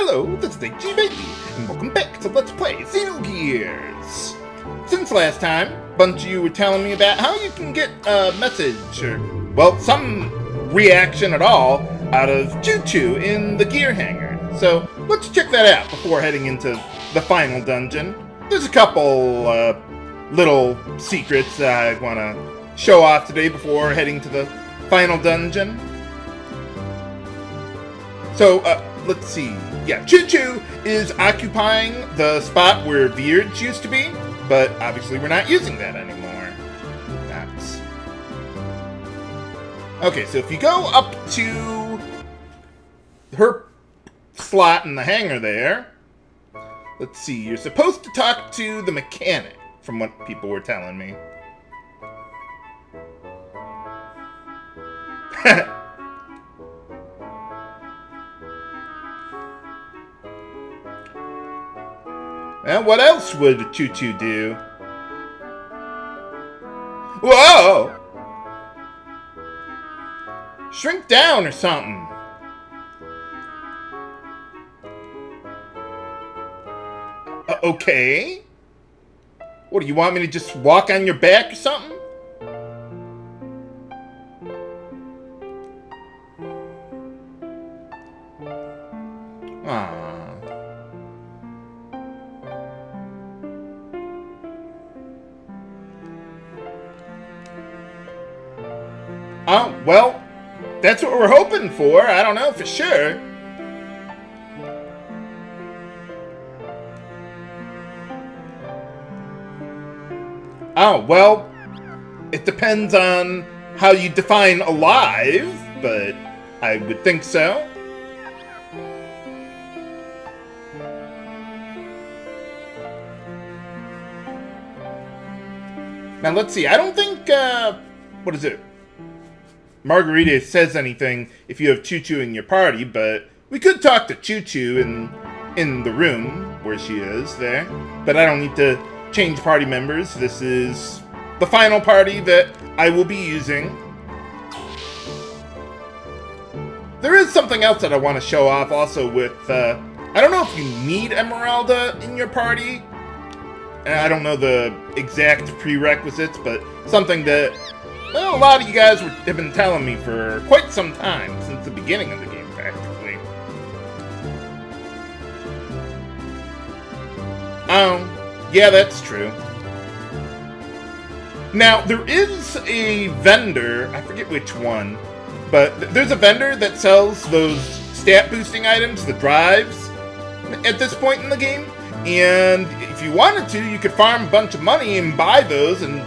Hello, this is HG Baby, and welcome back to Let's Play Xenogears. Since last time, a bunch of you were telling me about how you can get a message, or, well, some reaction at all, out of Choo-Choo in the gear hangar. So, let's check that out before heading into the final dungeon. There's a couple, little secrets that I want to show off today before heading to the final dungeon. So, let's see. Yeah, Choo-Choo is occupying the spot where Virge used to be, but obviously we're not using that anymore. That's... Okay, so if you go up to her slot in the hangar there, let's see, you're supposed to talk to the mechanic, from what people were telling me. And what else would Choo-Choo do? Whoa! Shrink down or something. Okay. What, do you want me to just walk on your back or something? Aww. Oh, well, that's what we're hoping for. I don't know for sure. Oh, well, it depends on how you define alive, but I would think so. Now, let's see. I don't think, what is it? Margarita says anything if you have Choo-Choo in your party, but we could talk to Choo-Choo in the room where she is there. But I don't need to change party members. This is the final party that I will be using. There is something else that I want to show off also with, I don't know if you need Emeralda in your party. I don't know the exact prerequisites, but something that, well, a lot of you guys have been telling me for quite some time, since the beginning of the game, practically. Oh, yeah, that's true. Now, there is a vendor, I forget which one, but there's a vendor that sells those stat-boosting items, the drives, at this point in the game. And if you wanted to, you could farm a bunch of money and buy those and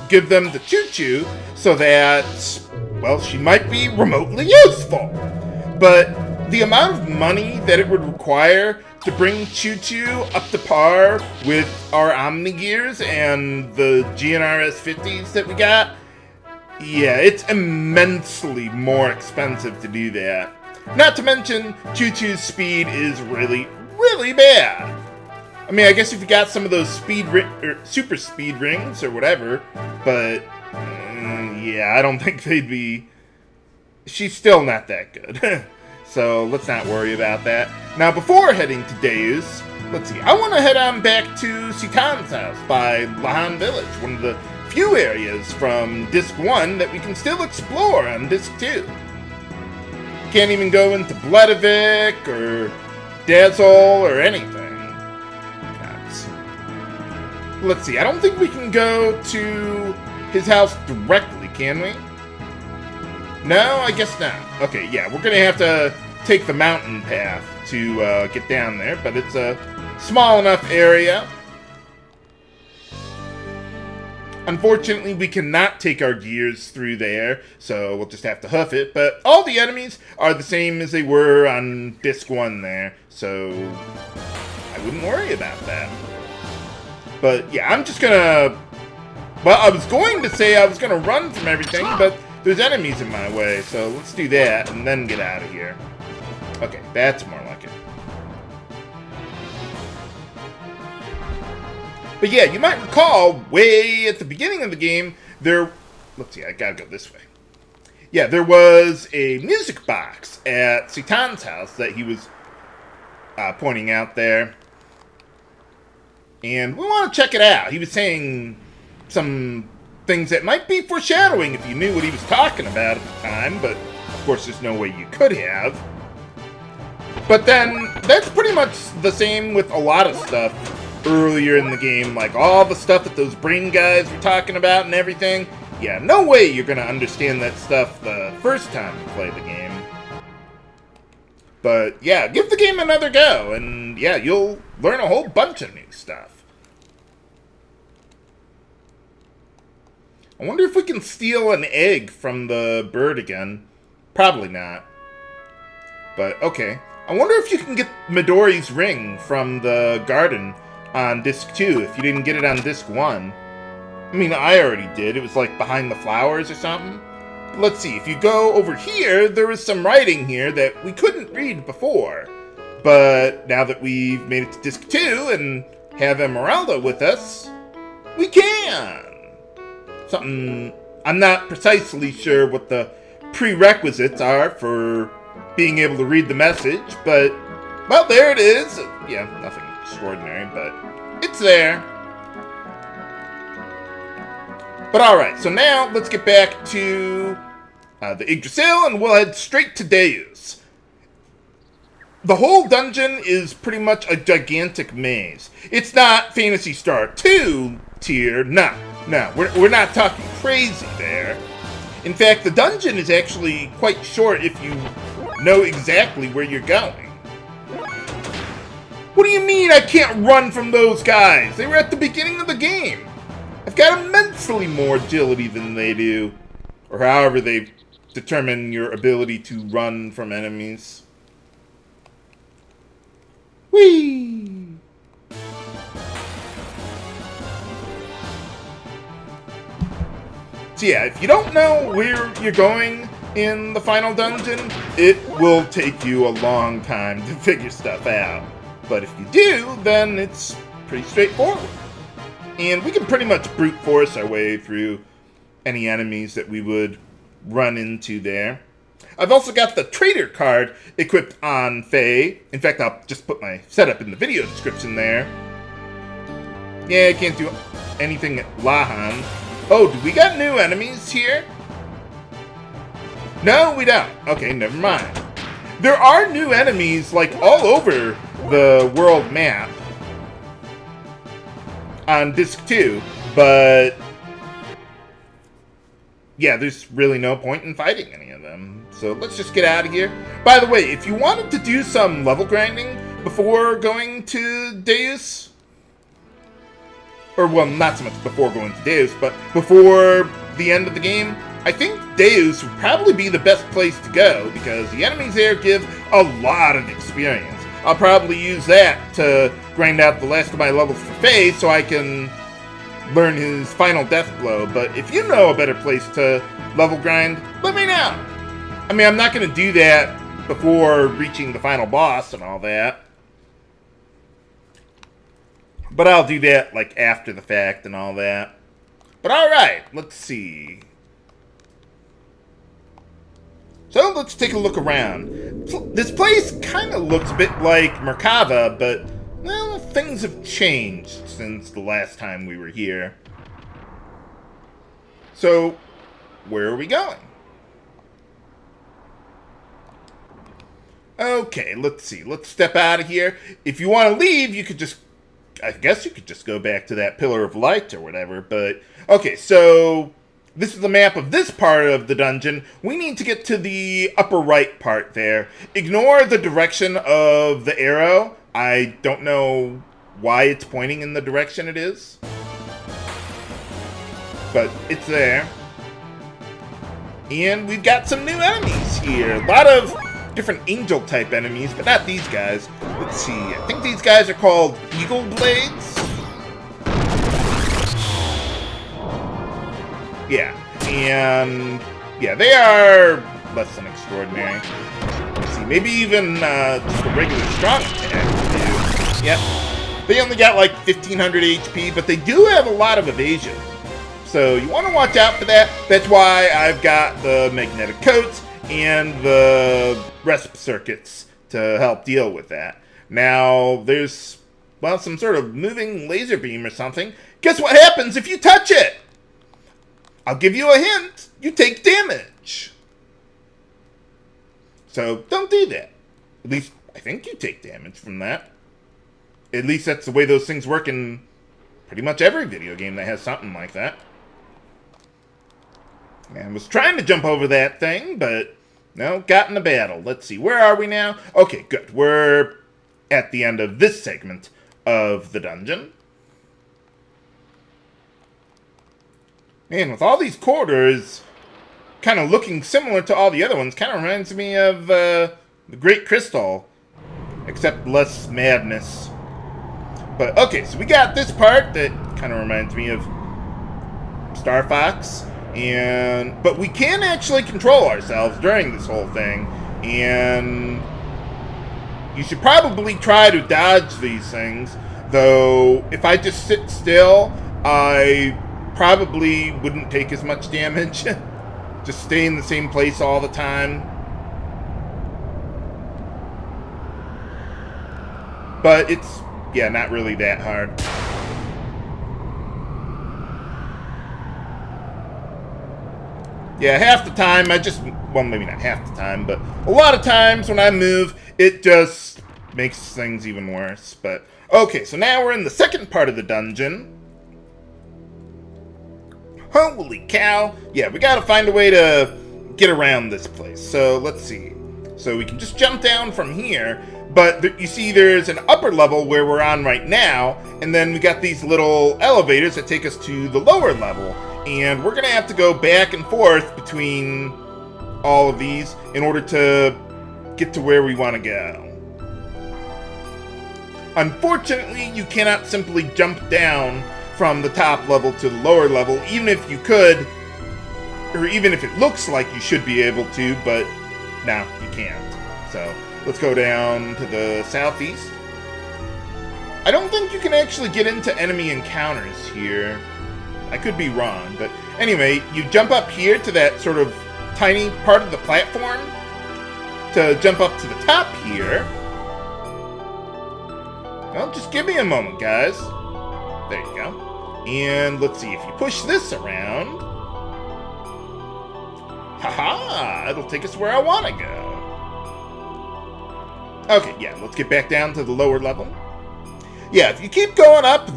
give them to Choo-Choo so that, well, she might be remotely useful. But the amount of money that it would require to bring Choo-Choo up to par with our Omnigears and the GNRS 50s that we got, yeah, it's immensely more expensive to do that. Not to mention, Choo-Choo's speed is really, really bad. I mean, I guess if you got some of those super speed rings or whatever, but yeah, I don't think they'd be... She's still not that good. So let's not worry about that. Now, before heading to Deus, let's see, I want to head on back to Citan's house by Lahan Village, one of the few areas from Disc 1 that we can still explore on Disc 2. Can't even go into Bledovic or Dazzle or anything. Let's see, I don't think we can go to his house directly, can we? No, I guess not. Okay, yeah, we're gonna have to take the mountain path to get down there, but it's a small enough area. Unfortunately, we cannot take our gears through there, so we'll just have to hoof it, but all the enemies are the same as they were on Disc 1 there, so I wouldn't worry about that. But yeah, I'm just gonna... Well, I was going to say I was gonna run from everything, but there's enemies in my way, so let's do that and then get out of here. Okay, that's more like it. But yeah, you might recall way at the beginning of the game, there... Let's see, I gotta go this way. Yeah, there was a music box at Citan's house that he was pointing out there. And we want to check it out. He was saying some things that might be foreshadowing if you knew what he was talking about at the time, but of course there's no way you could have. But then, that's pretty much the same with a lot of stuff earlier in the game, like all the stuff that those brain guys were talking about and everything. Yeah, no way you're gonna understand that stuff the first time you play the game. But yeah, give the game another go, and yeah, you'll learn a whole bunch of new stuff. I wonder if we can steal an egg from the bird again. Probably not. But okay. I wonder if you can get Midori's ring from the garden on disc 2 if you didn't get it on disc 1. I mean, I already did. It was like behind the flowers or something. Let's see. If you go over here, there is some writing here that we couldn't read before. But now that we've made it to disc 2 and have Emeralda with us, we can! Something... I'm not precisely sure what the prerequisites are for being able to read the message, but, well, there it is. Yeah, nothing extraordinary, but it's there. But alright, so now let's get back to the Yggdrasil, and we'll head straight to Deus. The whole dungeon is pretty much a gigantic maze. It's not Phantasy Star 2 tier, no, we're not talking crazy there. In fact, the dungeon is actually quite short if you know exactly where you're going. What do you mean I can't run from those guys? They were at the beginning of the game. I've got immensely more agility than they do. Or however they determine your ability to run from enemies. Whee! So yeah, if you don't know where you're going in the final dungeon, it will take you a long time to figure stuff out. But if you do, then it's pretty straightforward. And we can pretty much brute force our way through any enemies that we would run into there. I've also got the trader card equipped on Faye. In fact, I'll just put my setup in the video description there. Yeah, I can't do anything at Lahan. Oh, do we got new enemies here? No, we don't. Okay, never mind. There are new enemies, like, all over the world map on disc 2, but yeah, there's really no point in fighting any of them. So let's just get out of here. By the way, if you wanted to do some level grinding before going to Deus, or well, not so much before going to Deus, but before the end of the game, I think Deus would probably be the best place to go, because the enemies there give a lot of experience. I'll probably use that to grind out the last of my levels for Faye so I can learn his final death blow. But if you know a better place to level grind, let me know. I mean, I'm not going to do that before reaching the final boss and all that. But I'll do that, like, after the fact and all that. But alright, let's see. So let's take a look around. This place kind of looks a bit like Merkava, but, well, things have changed since the last time we were here. So, where are we going? Okay, let's see. Let's step out of here. If you want to leave, you could just... I guess you could just go back to that Pillar of Light or whatever, but... Okay, so... This is the map of this part of the dungeon. We need to get to the upper right part there. Ignore the direction of the arrow. I don't know why it's pointing in the direction it is. But it's there. And we've got some new enemies here. A lot of different angel type enemies, but not these guys. Let's see. I think these guys are called Eagle Blades. Yeah, and yeah, they are less than extraordinary. Let's see, maybe even just a regular strong attack would do. Yep. They only got like 1500 HP, but they do have a lot of evasion. So you want to watch out for that. That's why I've got the MagneticCoats and the Resp circuits to help deal with that. Now, there's, well, some sort of moving laser beam or something. Guess what happens if you touch it? I'll give you a hint. You take damage. So, don't do that. At least, I think you take damage from that. At least that's the way those things work in pretty much every video game that has something like that. And I was trying to jump over that thing, but no, got in a battle. Let's see, where are we now? Okay, good. We're at the end of this segment of the dungeon. Man, with all these corridors kind of looking similar to all the other ones, kind of reminds me of the Great Crystal, except less madness. But, okay, so we got this part that kind of reminds me of Star Fox. But we can actually control ourselves during this whole thing. And you should probably try to dodge these things. Though, if I just sit still, I probably wouldn't take as much damage. Just stay in the same place all the time. But it's, yeah, not really that hard. Yeah, half the time well, maybe not half the time, but a lot of times when I move, it just makes things even worse. But, okay, so now we're in the second part of the dungeon. Holy cow. Yeah, we gotta find a way to get around this place. So, let's see. So we can just jump down from here. But you see there's an upper level where we're on right now, and then we got these little elevators that take us to the lower level. And we're going to have to go back and forth between all of these in order to get to where we want to go. Unfortunately, you cannot simply jump down from the top level to the lower level, even if you could, or even if it looks like you should be able to, but no, you can't. So let's go down to the southeast. I don't think you can actually get into enemy encounters here. I could be wrong, but anyway, you jump up here to that sort of tiny part of the platform to jump up to the top here. Well, just give me a moment, guys. There you go. And let's see, if you push this around... Haha! It'll take us where I want to go. Okay, yeah, let's get back down to the lower level. Yeah, if you keep going up,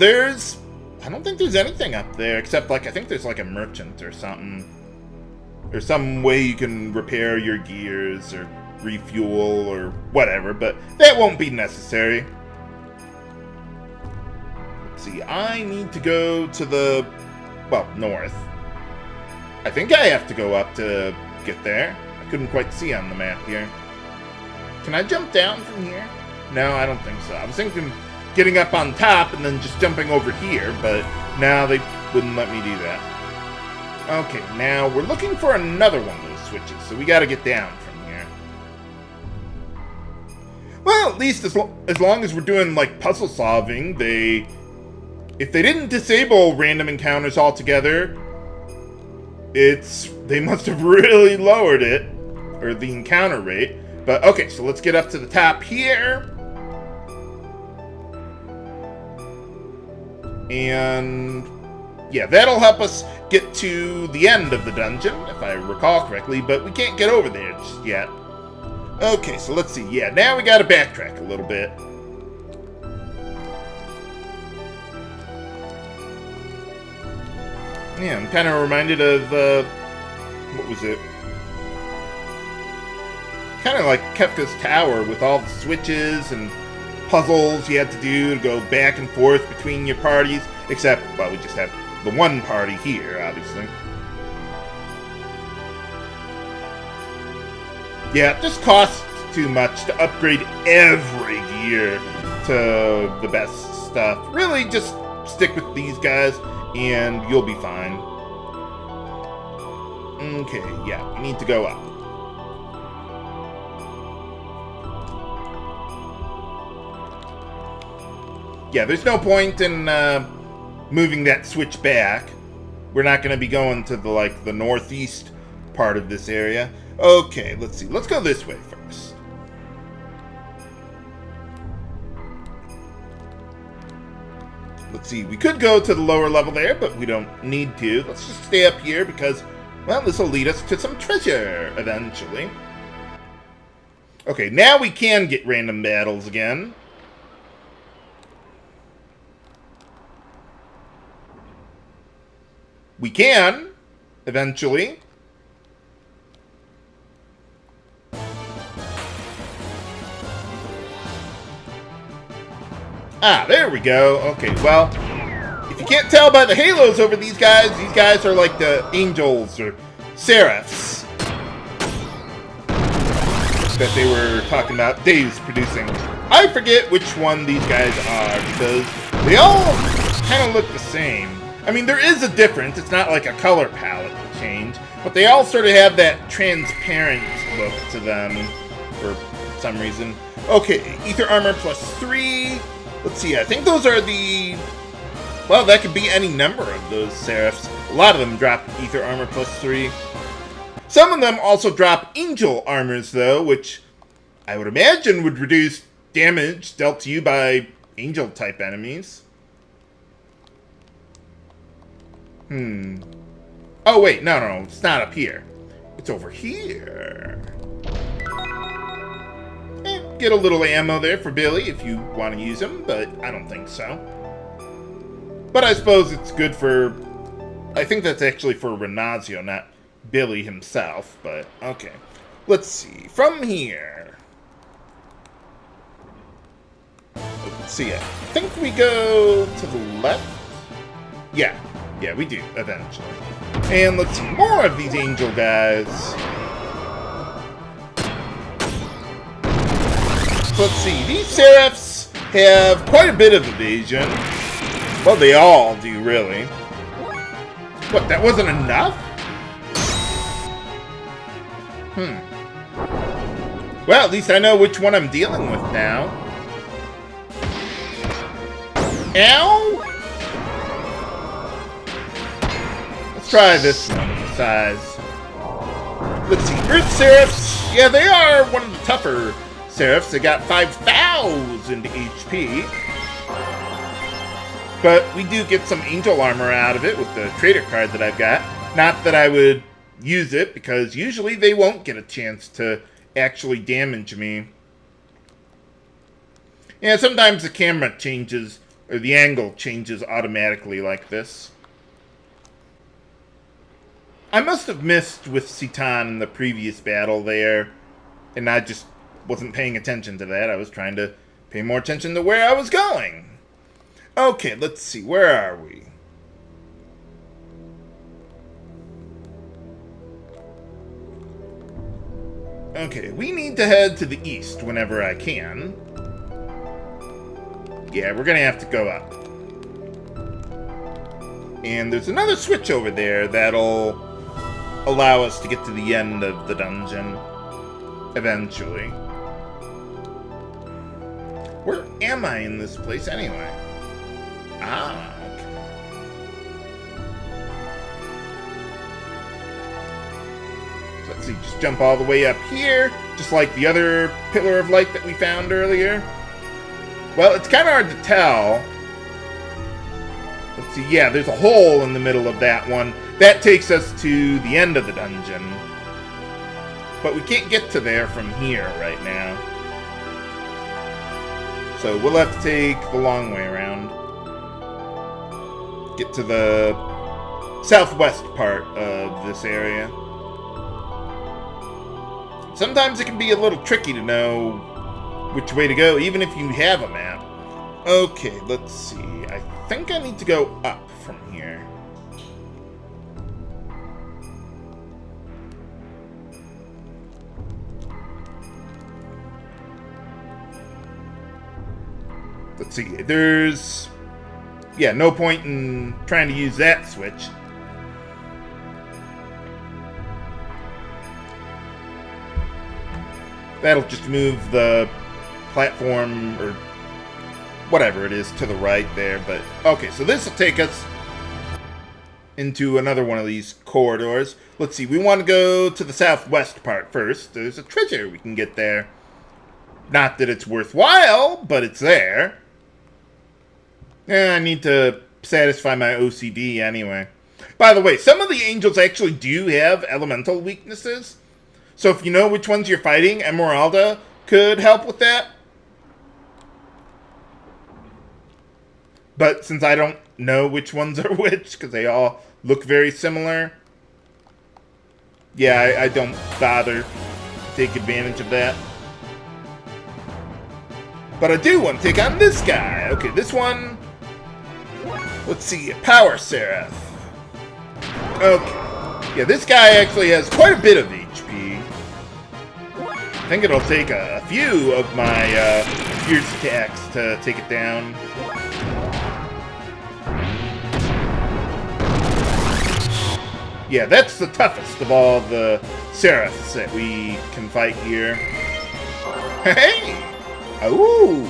I don't think there's anything up there, except, like, I think there's, like, a merchant or something. There's some way you can repair your gears or refuel or whatever, but that won't be necessary. Let's see, I need to go to the, well, north. I think I have to go up to get there. I couldn't quite see on the map here. Can I jump down from here? No, I don't think so. I was thinking getting up on top and then just jumping over here, but now they wouldn't let me do that. Okay, now we're looking for another one of those switches, so we gotta get down from here. Well, at least as long as we're doing, like, puzzle solving, if they didn't disable random encounters altogether, they must have really lowered it, or the encounter rate. But, okay, so let's get up to the top here. And, yeah, that'll help us get to the end of the dungeon, if I recall correctly, but we can't get over there just yet. Okay, so let's see. Yeah, now we gotta backtrack a little bit. Yeah, I'm kind of reminded of, what was it? Kind of like Kefka's Tower with all the switches and puzzles you had to do to go back and forth between your parties, except, well, we just have the one party here, obviously. Yeah, it just costs too much to upgrade every gear to the best stuff. Really, just stick with these guys, and you'll be fine. Okay, yeah, we need to go up. Yeah, there's no point in moving that switch back. We're not going to be going to the northeast part of this area. Okay, let's see. Let's go this way first. Let's see, we could go to the lower level there, but we don't need to. Let's just stay up here because, well, this will lead us to some treasure eventually. Okay, now we can get random battles again. We can, eventually. Ah, there we go. Okay, well, if you can't tell by the halos over these guys are like the angels or seraphs that they were talking about Deus producing. I forget which one these guys are because they all kind of look the same. I mean, there is a difference. It's not like a color palette change, but they all sort of have that transparent look to them for some reason. Okay, Ether Armor +3. Let's see, I think those are the... Well, that could be any number of those seraphs. A lot of them drop Ether Armor +3. Some of them also drop Angel Armors, though, which I would imagine would reduce damage dealt to you by Angel-type enemies. Oh, wait, no, it's not up here. It's over here. Get a little ammo there for Billy if you want to use him, but I don't think so. But I suppose it's good for... I think that's actually for Renazio, not Billy himself, but okay. Let's see. From here... Let's see. I think we go to the left? Yeah, we do, eventually. And let's see. More of these angel guys. Let's see, these seraphs have quite a bit of evasion. Well, they all do, really. What, that wasn't enough? Well, at least I know which one I'm dealing with now. Ow! Let's try this one for size. Let's see, Earth Seraphs. Yeah, they are one of the tougher Seraphs. They got 5,000 HP. But we do get some Angel Armor out of it with the Trader card that I've got. Not that I would use it, because usually they won't get a chance to actually damage me. Yeah, sometimes the camera changes, or the angle changes automatically like this. I must have missed with Citan in the previous battle there, and I just wasn't paying attention to that. I was trying to pay more attention to where I was going. Okay, let's see. Where are we? Okay, we need to head to the east whenever I can. Yeah, we're gonna have to go up. And there's another switch over there that'll allow us to get to the end of the dungeon eventually. Where am I in this place anyway? Ah, okay. So let's see, just jump all the way up here, just like the other pillar of light that we found earlier. Well, it's kind of hard to tell. Let's see, yeah, there's a hole in the middle of that one. That takes us to the end of the dungeon. But we can't get to there from here right now. So we'll have to take the long way around. Get to the southwest part of this area. Sometimes it can be a little tricky to know which way to go, even if you have a map. Okay, let's see. I think I need to go up from here. Let's see. There's... yeah, no point in trying to use that switch. That'll just move the platform, or whatever it is, to the right there. But okay, so this will take us into another one of these corridors. Let's see, we want to go to the southwest part first. There's a treasure we can get there. Not that it's worthwhile, but it's there. I need to satisfy my OCD anyway. By the way, some of the angels actually do have elemental weaknesses. So if you know which ones you're fighting, Emeralda could help with that. But since I don't know which ones are which, because they all look very similar, yeah, I don't bother to take advantage of that. But I do want to take on this guy. Okay, this one. Let's see, Power Seraph. Okay. Yeah, this guy actually has quite a bit of HP. I think it'll take a few of my fierce attacks to take it down. Yeah, that's the toughest of all the Seraphs that we can fight here. Hey! Ooh!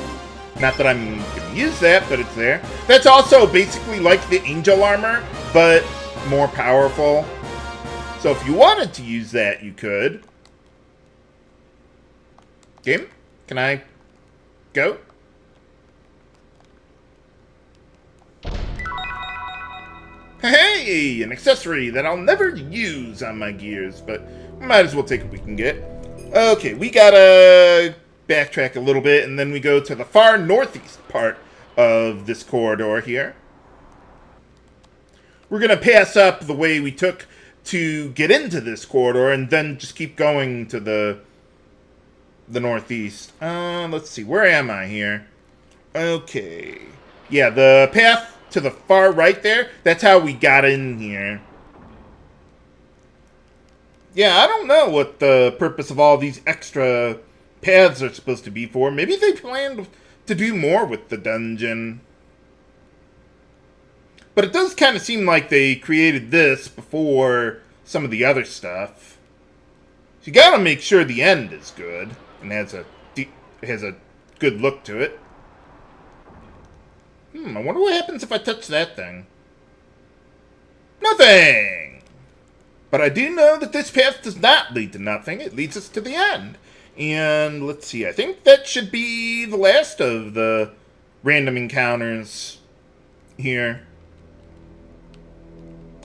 Not that I'm going to use that, but it's there. That's also basically like the Angel Armor, but more powerful. So if you wanted to use that, you could. Game? Can I go? Hey! An accessory that I'll never use on my gears, but might as well take what we can get. Okay, we gotta backtrack a little bit, and then we go to the far northeast part of this corridor here. We're going to pass up the way we took to get into this corridor, and then just keep going to the northeast. Let's see, where am I here? Okay. Yeah, the path to the far right there, that's how we got in here. Yeah, I don't know what the purpose of all these extra paths are supposed to be for. Maybe they planned to do more with the dungeon. But it does kind of seem like they created this before some of the other stuff. So you gotta make sure the end is good and has a good look to it. I wonder what happens if I touch that thing. Nothing! But I do know that this path does not lead to nothing. It leads us to the end. And let's see, I think that should be the last of the random encounters here.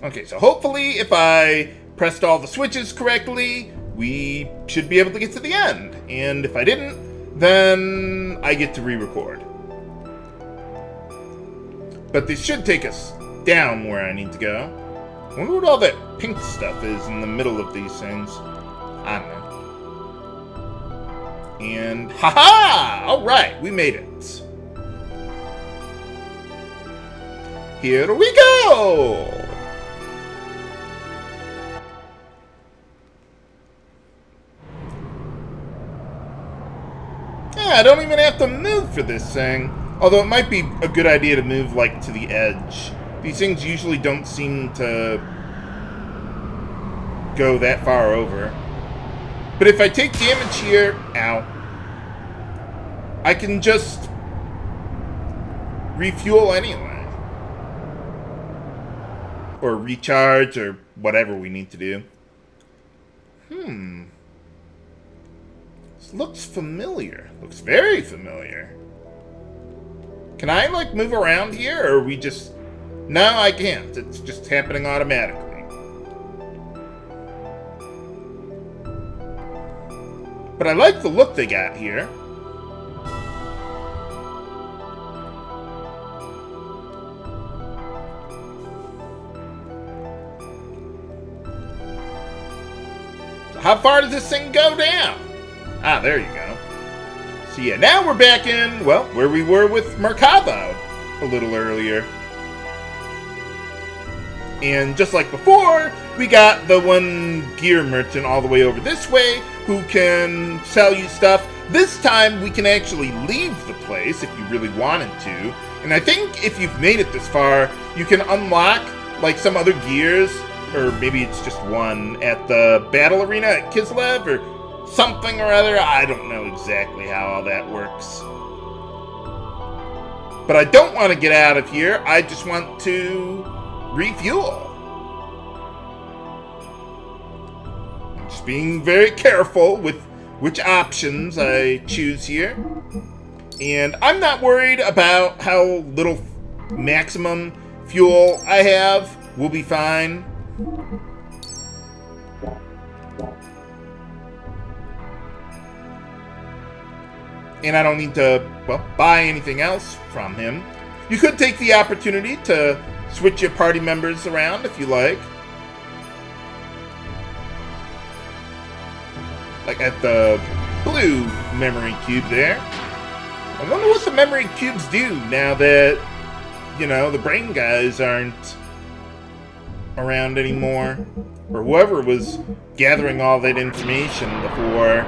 Okay, so hopefully if I pressed all the switches correctly, we should be able to get to the end. And if I didn't, then I get to re-record. But this should take us down where I need to go. I wonder what all that pink stuff is in the middle of these things. I don't know. And haha! Alright, we made it. Here we go! Yeah, I don't even have to move for this thing. Although it might be a good idea to move, like, to the edge. These things usually don't seem to go that far over. But if I take damage here, ow, I can just refuel anyway. Or recharge, or whatever we need to do. This looks familiar. Looks very familiar. Can I, like, move around here, or are we just... No, I can't. It's just happening automatically. But I like the look they got here. So how far does this thing go down? Ah, there you go. So yeah, now we're back in, well, where we were with Merkava a little earlier. And just like before, we got the one gear merchant all the way over this way who can sell you stuff. This time, we can actually leave the place if you really wanted to. And I think if you've made it this far, you can unlock, like, some other gears, or maybe it's just one, at the battle arena at Kislev, or something or other. I don't know exactly how all that works. But I don't want to get out of here. I just want to refuel. I'm just being very careful with which options I choose here. And I'm not worried about how little maximum fuel I have, we'll be fine. And I don't need to, well, buy anything else from him. You could take the opportunity to switch your party members around if you like. Like at the blue memory cube there. I wonder what the memory cubes do now that, you know, the brain guys aren't around anymore. Or whoever was gathering all that information before.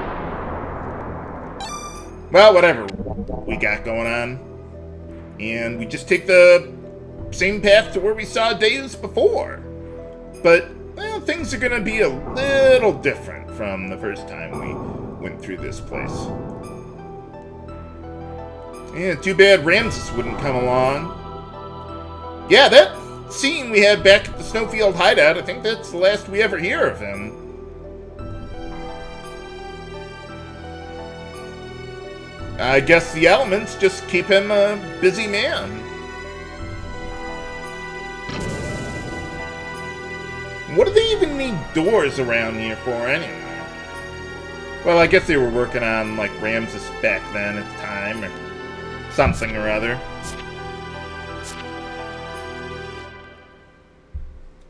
Well, whatever we got going on. And we just take the same path to where we saw Deus before. But, well, things are going to be a little different from the first time we went through this place. Yeah, too bad Ramses wouldn't come along. Yeah, that scene we had back at the Snowfield hideout, I think that's the last we ever hear of him. I guess the elements just keep him a busy man. What do they even need doors around here for anyway? Well, I guess they were working on, like, Ramses back then at the time, or something or other.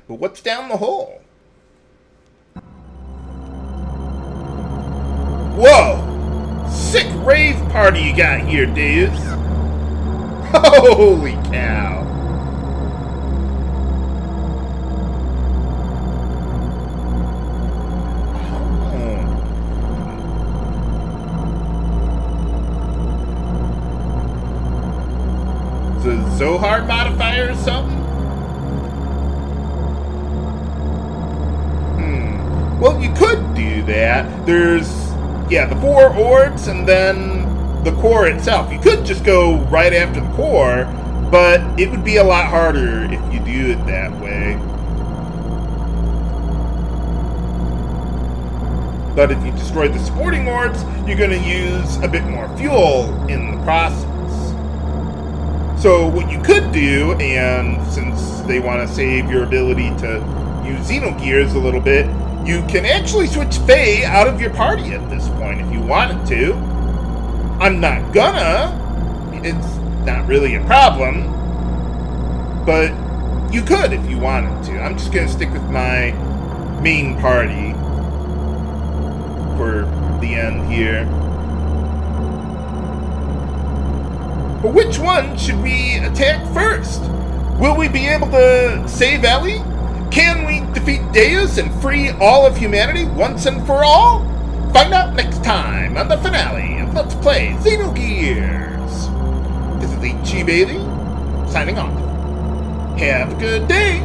But what's down the hole? Whoa! Sick rave party you got here, Deus. Holy cow. It's a Zohar modifier or something? Well, you could do that. There's, yeah, the 4 orbs and then the core itself. You could just go right after the core, but it would be a lot harder if you do it that way. But if you destroy the supporting orbs, you're going to use a bit more fuel in the process. So what you could do, and since they want to save your ability to use Xenogears a little bit, you can actually switch Faye out of your party at this point if you wanted to. I'm not gonna. It's not really a problem. But you could if you wanted to. I'm just gonna stick with my main party for the end here. But which one should we attack first? Will we be able to save Ellie? Can we defeat Deus and free all of humanity once and for all? Find out next time on the finale of Let's Play Xenogears. This is H.G. Bailey, signing off. Have a good day.